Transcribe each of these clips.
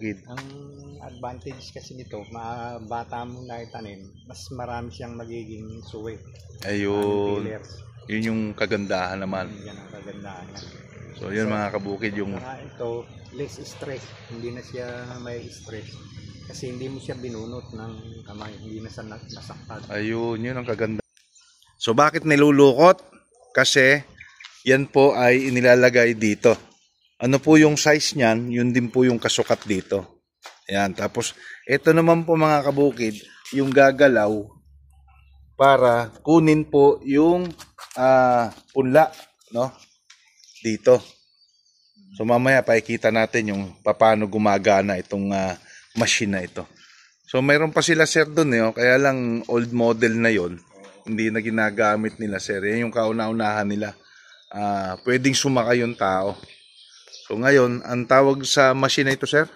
kabukid. Ang advantage kasi nito, bata mo na itanim, mas marami siyang magiging suwi. Ayun. Pillars. Yun yung kagandahan naman. Yan ang kagandahan niya. So yun mga kabukid yung... Saka ito, less stress. Hindi na siya may stress. Kasi hindi mo siya binunot ng kamay. Hindi na siya nasaktan. Ayun, yun ang kaganda. So bakit nilulukot? Kasi yan po ay inilalagay dito. Ano po yung size niyan, yun din po yung kasukat dito. Ayan, tapos ito naman po mga kabukid, yung gagalaw para kunin po yung punla, no? Dito. So mamaya pakikita natin yung paano gumagana itong machine na ito. So mayroon pa sila sir doon, kaya lang old model na yon, hindi na ginagamit nila sir. Yan yung kauna-unahan nila. Pwedeng sumakay yung tao. So ngayon, ang tawag sa machine na ito, sir?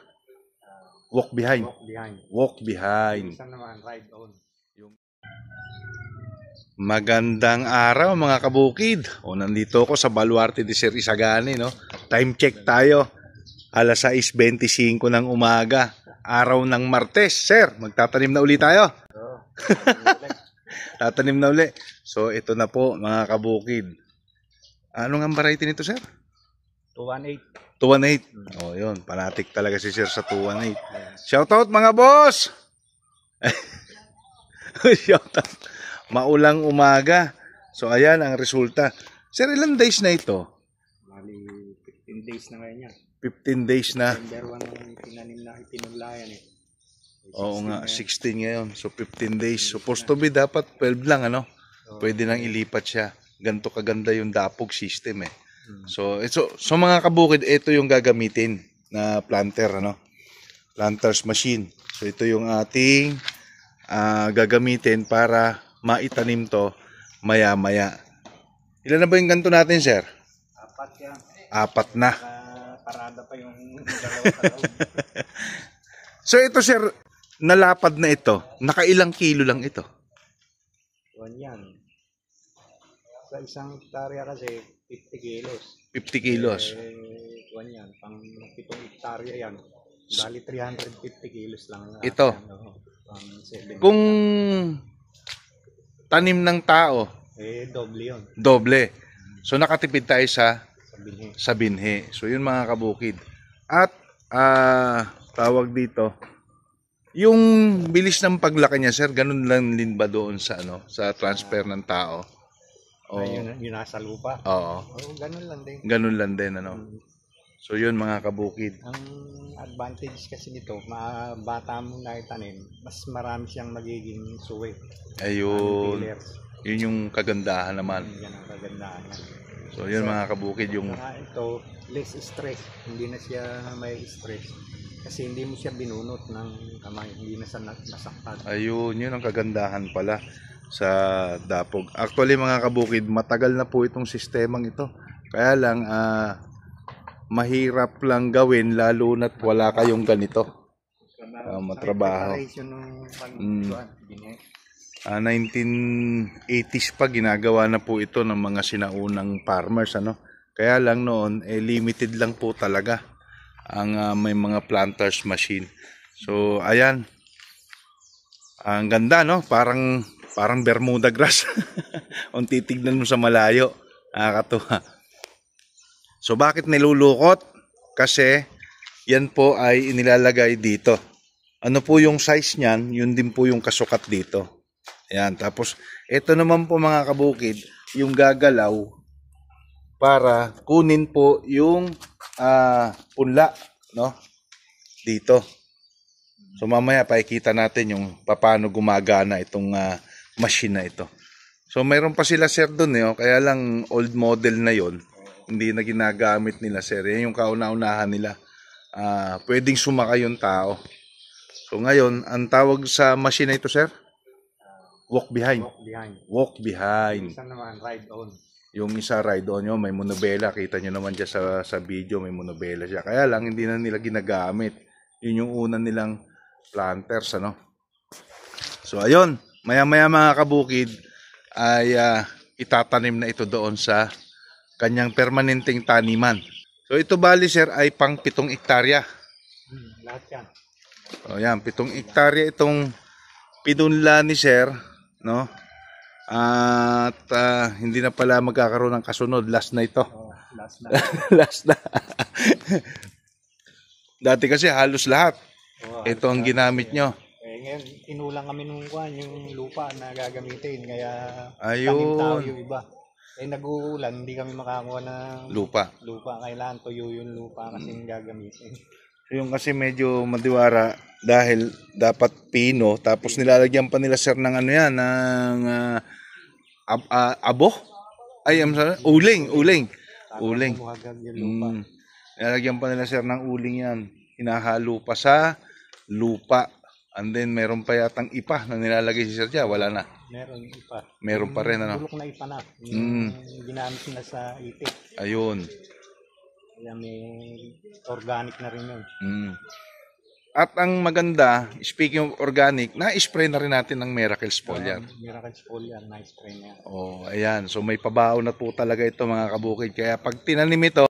Walk behind. Walk behind. Walk behind. Isa naman, ride on. Magandang araw mga kabukid. Nandito ako sa Baluarte de Sir Isagani, no? Time check tayo. Alas 6:25 ng umaga. Araw ng Martes. Sir, magtatanim na uli tayo. Tatanim na uli. So ito na po mga kabukid. Ano nga variety nito, sir? 218. 218. Yun. Panatik talaga si sir sa 218. Shoutout mga boss! Shoutout. Maulang umaga. So, ayan ang resulta. Sir, ilang days na ito? Mali, 15 days na ngayon yan. 15 days na. September 1 ang tinanim na itinulayan eh. Oo nga, 16 ngayon. So, 15 days. Supposed to be dapat 12 lang, ano? Pwede nang ilipat siya. Ganto kaganda yung dapog system eh. So mga kabukid, ito yung gagamitin na planter, ano? Planters machine. So ito yung ating gagamitin para maitanim to maya-maya. Ilan na ba yung ganto natin, sir? 4 yan. 4 na. Parada pa yung dalawa. So ito, sir, nalapad na ito. Nakailang kilo lang ito? 1 yan. Sa isang hektarya kasi 50 kilos. 50 kilos. 1 yan. Pang 7 hektarya yan. Bali 350 kilos lang. Ito. Yan, kung tanim ng tao, doble yun. Doble. So nakatipid tayo sa binhi. Sa binhi. So yun mga kabukid. At tawag dito, yung bilis ng paglaki niya, sir, ganun lang din ba doon sa sa transfer ng tao? Yun nasa lupa. Oo. Ganun lang din. Ganun lang din, ano. So yun mga kabukid. Ang advantage kasi nito, bata mo na itanim, mas marami siyang magiging suwi. Ayun. Pillars. Yun yung kagandahan naman. Yan ang kagandahan niya. So yun mga kabukid yung... Ito, less stress. Hindi na siya may stress. Kasi hindi mo siya binunot ng kamay. Hindi na siya nasaktan. Ayun, yun ang kagandahan pala sa dapog. Actually mga kabukid, matagal na po itong sistemang ito. Kaya lang, mahirap lang gawin lalo na't wala kayong ganito. Matrabaho. 1980s pa ginagawa na po ito ng mga sinaunang farmers, ano. Kaya lang noon limited lang po talaga ang may mga planters machine. So ayan. Ang ganda, no? Parang Bermuda grass. Kung titignan mo sa malayo, nakakatuwa. So bakit nilulukot? Kasi yan po ay inilalagay dito. Ano po yung size niyan, yun din po yung kasukat dito. Ayan, tapos ito naman po mga kabukid, yung gagalaw para kunin po yung punla, no? Dito. So mamaya pakikita natin yung paano gumagana itong machine na ito. So mayroon pa sila sir doon, kaya lang old model na yon, hindi na ginagamit nila sir. Yan yung kauna-unahan nila. Pwedeng sumakay yung tao. So ngayon, ang tawag sa machine na ito, sir? Walk behind. Walk behind. Walk behind. Isa naman, ride on. Yung isa ride on yun, may monobela. Kita nyo naman dyan sa video, may monobela siya. Kaya lang, hindi na nila ginagamit. Yun yung una nilang planters, ano? So ayun, maya-maya mga kabukid, ay itatanim na ito doon sa kanyang permanenteng taniman. So ito bali sir ay pang 7 hektarya. Lahat yan. O yan, 7 hektarya itong pinunla ni Sir, no? At hindi na pala magkakaroon ng kasunod. Last na ito. Oh, last na. Last na. Dati kasi halos lahat. Oh, Ito ang ginamit nyo. ngayon, inulang kami nung yung lupa na gagamitin. Kaya Ayun. tanim tao yung iba. Nag-uulan, hindi kami makakuha ng Lupa. Kailangan tuyo yung lupa kasi gagamitin. Yung kasi medyo madiwara dahil dapat pino, tapos nilalagyan pa nila Sir ng ano yan, ng abo? Ay, uling. Buhagag yung lupa. Nilalagyan pa nila Sir ng uling yan. Hinahalo pa sa lupa. And then meron pa yatang ipa na nilalagay si Sir dyan. Wala na. Meron ipa. Meron pa rin, ano? Bulok na ipa na. Yung ginamit nila sa itik. Ayun. Kaya may organic na rin yun. At ang maganda, speaking of organic, na-spray na rin natin ng Miracle Foliar. Miracle Foliar, na-spray na yan. Oh, ayan. So may pabaon na po talaga ito mga kabukid. Kaya pag tinanim ito,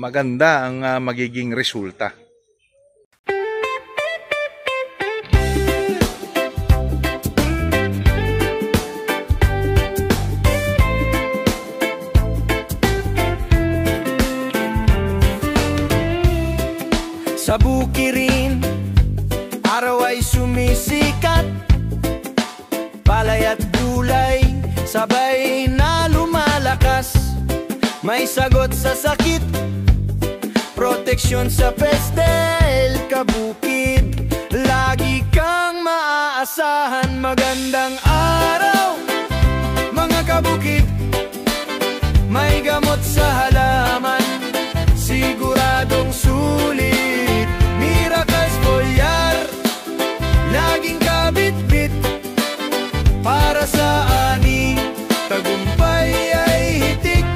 maganda ang magiging resulta. Sa bukirin, araw ay sumisikat. Palay at gulay, sabay na lumalakas. May sagot sa sakit, proteksyon sa pestel. Kabukid, lagi kang maaasahan. Magandang araw, mga kabukid. May gamot sa halaman, siguradong sulit. Miracles Foliar, laging kabit-bit. Para sa ani, tagumpay ay hitik.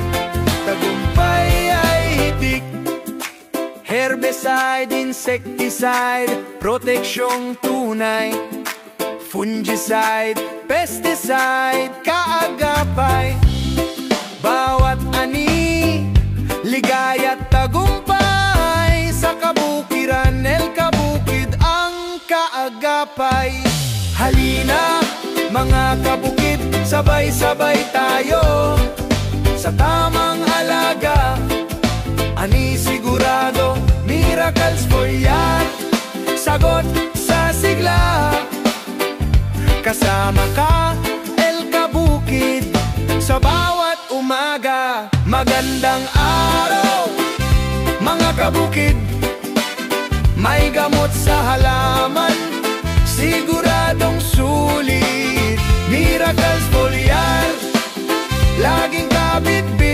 Tagumpay ay hitik. Herbicide, insecticide, proteksyong tunay. Fungicide, pesticide, kaagapay. Bawat ani, ligaya at tagumpay. Sa kabukiran, El Kabukid ang kaagapay. Halina, mga kabukid, sabay-sabay tayo sa tamang alaga. Ani sigurado, Miracles Foliar, sagot sa sigla. Kasama ka, El Kabukid, sa bawat umaga. Magandang araw, mga kabukid. May gamot sa halaman, siguradong sulit. Miracles Foliar, laging kabit-bit.